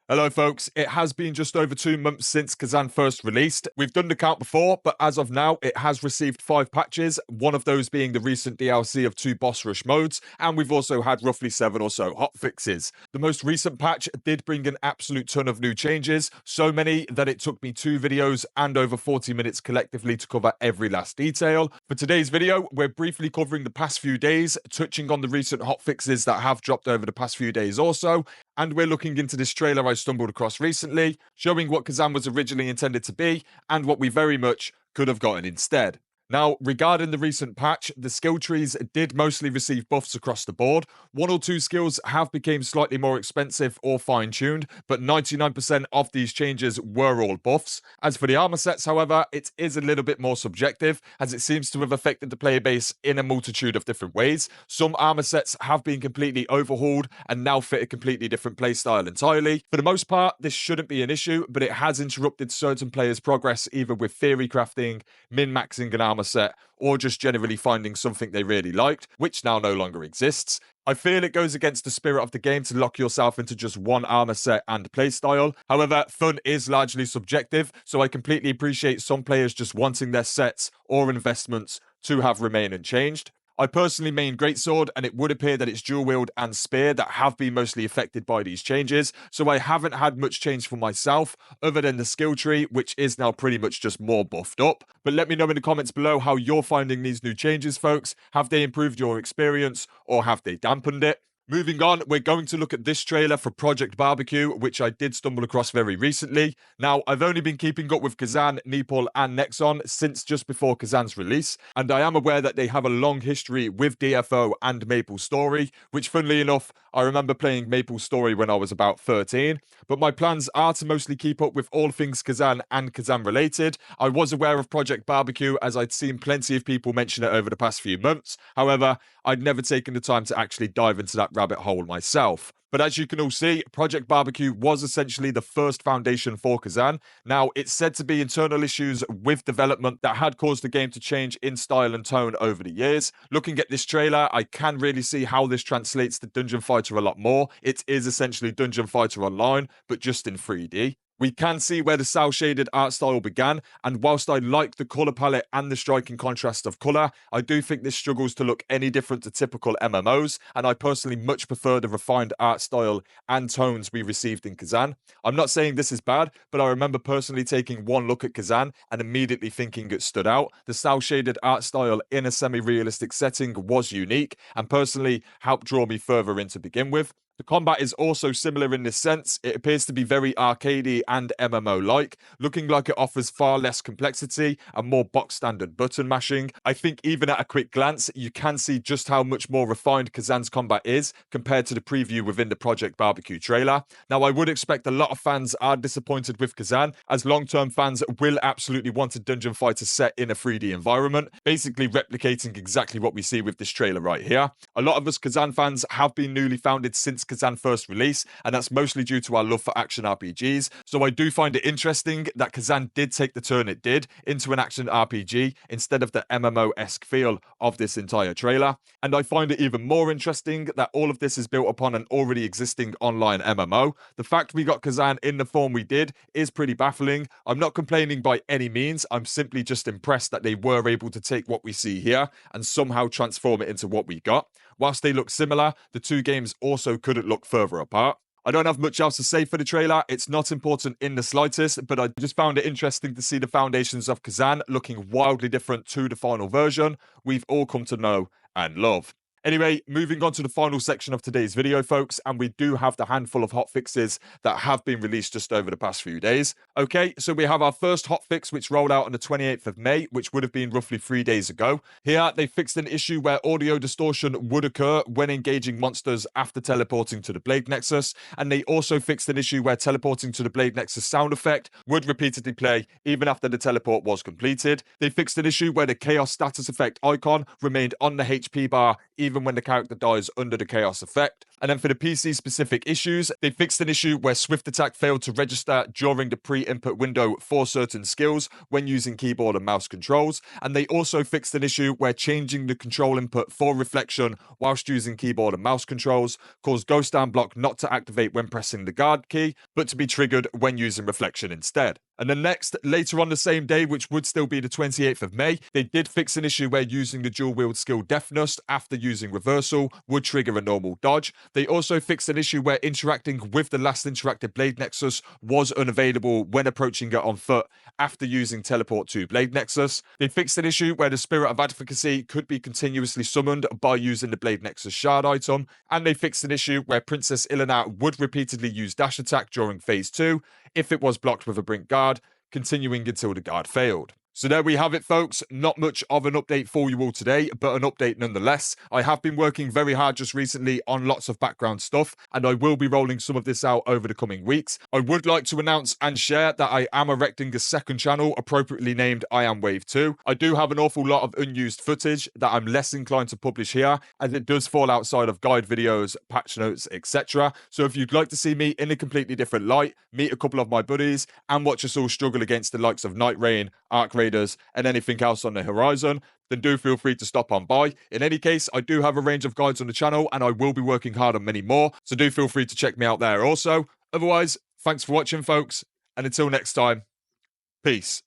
Hello folks, it has been just over 2 months since Khazan first released. We've done the count before, but as of now, it has received 5 patches, one of those being the recent DLC of 2 boss rush modes, and we've also had roughly 7 or so hotfixes. The most recent patch did bring an absolute ton of new changes, so many that it took me 2 videos and over 40 minutes collectively to cover every last detail. For today's video, we're briefly covering the past few days, touching on the recent hotfixes that have dropped over the past few days also, and we're looking into this trailer I stumbled across recently, showing what Khazan was originally intended to be and what we very much could have gotten instead. Now, regarding the recent patch, the skill trees did mostly receive buffs across the board. 1 or 2 skills have become slightly more expensive or fine-tuned, but 99% of these changes were all buffs. As for the armor sets, however, it is a little bit more subjective, as it seems to have affected the player base in a multitude of different ways. Some armor sets have been completely overhauled and now fit a completely different playstyle entirely. For the most part, this shouldn't be an issue, but it has interrupted certain players' progress either with theory crafting, min-maxing an armor set, or just generally finding something they really liked, which now no longer exists. I feel it goes against the spirit of the game to lock yourself into just one armor set and playstyle. However, fun is largely subjective, so I completely appreciate some players just wanting their sets or investments to have remained unchanged. I personally main Greatsword, and it would appear that it's dual wield and spear that have been mostly affected by these changes, so I haven't had much change for myself, other than the skill tree, which is now pretty much just more buffed up. But let me know in the comments below how you're finding these new changes, folks. Have they improved your experience, or have they dampened it? Moving on, we're going to look at this trailer for Project Barbecue, which I did stumble across very recently. Now, I've only been keeping up with Khazan, Nepal, and Nexon since just before Khazan's release, and I am aware that they have a long history with DFO and Maple Story, which, funnily enough, I remember playing Maple Story when I was about 13, but my plans are to mostly keep up with all things Khazan and Khazan related. I was aware of Project Barbecue as I'd seen plenty of people mention it over the past few months. However, I'd never taken the time to actually dive into that rabbit hole myself. But as you can all see, Project Barbecue was essentially the first foundation for Khazan. Now, it's said to be internal issues with development that had caused the game to change in style and tone over the years. Looking at this trailer, I can really see how this translates to Dungeon Fighter a lot more. It is essentially Dungeon Fighter Online, but just in 3D. We can see where the cel-shaded art style began, and whilst I like the colour palette and the striking contrast of colour, I do think this struggles to look any different to typical MMOs, and I personally much prefer the refined art style and tones we received in Khazan. I'm not saying this is bad, but I remember personally taking one look at Khazan and immediately thinking it stood out. The cel-shaded art style in a semi-realistic setting was unique, and personally helped draw me further in to begin with. The combat is also similar in this sense. It appears to be very arcadey and MMO-like, looking like it offers far less complexity and more box-standard button mashing. I think even at a quick glance, you can see just how much more refined Khazan's combat is compared to the preview within the Project Barbecue trailer. Now, I would expect a lot of fans are disappointed with Khazan, as long-term fans will absolutely want a Dungeon Fighter set in a 3D environment, basically replicating exactly what we see with this trailer right here. A lot of us Khazan fans have been newly founded since Khazan first release, and that's mostly due to our love for action RPGs, so I do find it interesting that Khazan did take the turn it did into an action RPG instead of the MMO-esque feel of this entire trailer, and I find it even more interesting that all of this is built upon an already existing online MMO. The fact we got Khazan in the form we did is pretty baffling. I'm not complaining by any means, I'm simply just impressed that they were able to take what we see here and somehow transform it into what we got. Whilst they look similar, the two games also couldn't look further apart. I don't have much else to say for the trailer. It's not important in the slightest, but I just found it interesting to see the foundations of Khazan looking wildly different to the final version we've all come to know and love. Anyway, moving on to the final section of today's video, folks, and we do have the handful of hotfixes that have been released just over the past few days. Okay, so we have our first hotfix, which rolled out on the 28th of May, which would have been roughly 3 days ago. Here, they fixed an issue where audio distortion would occur when engaging monsters after teleporting to the Blade Nexus, and they also fixed an issue where teleporting to the Blade Nexus sound effect would repeatedly play even after the teleport was completed. They fixed an issue where the Chaos status effect icon remained on the HP bar even when the character dies under the chaos effect. And then for the PC specific issues, they fixed an issue where Swift Attack failed to register during the pre-input window for certain skills when using keyboard and mouse controls. And they also fixed an issue where changing the control input for reflection whilst using keyboard and mouse controls caused Ghost Down Block not to activate when pressing the guard key, but to be triggered when using reflection instead. And then next, later on the same day, which would still be the 28th of May, they did fix an issue where using the dual wield skill Deafness after using reversal would trigger a normal dodge. They also fixed an issue where interacting with the last interactive Blade Nexus was unavailable when approaching it on foot after using teleport to Blade Nexus. They fixed an issue where the Spirit of Advocacy could be continuously summoned by using the Blade Nexus shard item. And they fixed an issue where Princess Ilana would repeatedly use dash attack during phase 2 if it was blocked with a Brink guard, continuing until the guard failed. So there we have it, folks. Not much of an update for you all today, but an update nonetheless. I have been working very hard just recently on lots of background stuff, and I will be rolling some of this out over the coming weeks. I would like to announce and share that I am erecting a second channel, appropriately named I Am Wave 2. I do have an awful lot of unused footage that I'm less inclined to publish here, as it does fall outside of guide videos, patch notes, etc. So if you'd like to see me in a completely different light, meet a couple of my buddies, and watch us all struggle against the likes of Night Rain, Arc Raiders, and anything else on the horizon, then do feel free to stop on by. In any case, I do have a range of guides on the channel, and I will be working hard on many more, so do feel free to check me out there also. Otherwise, thanks for watching, folks, and until next time, peace.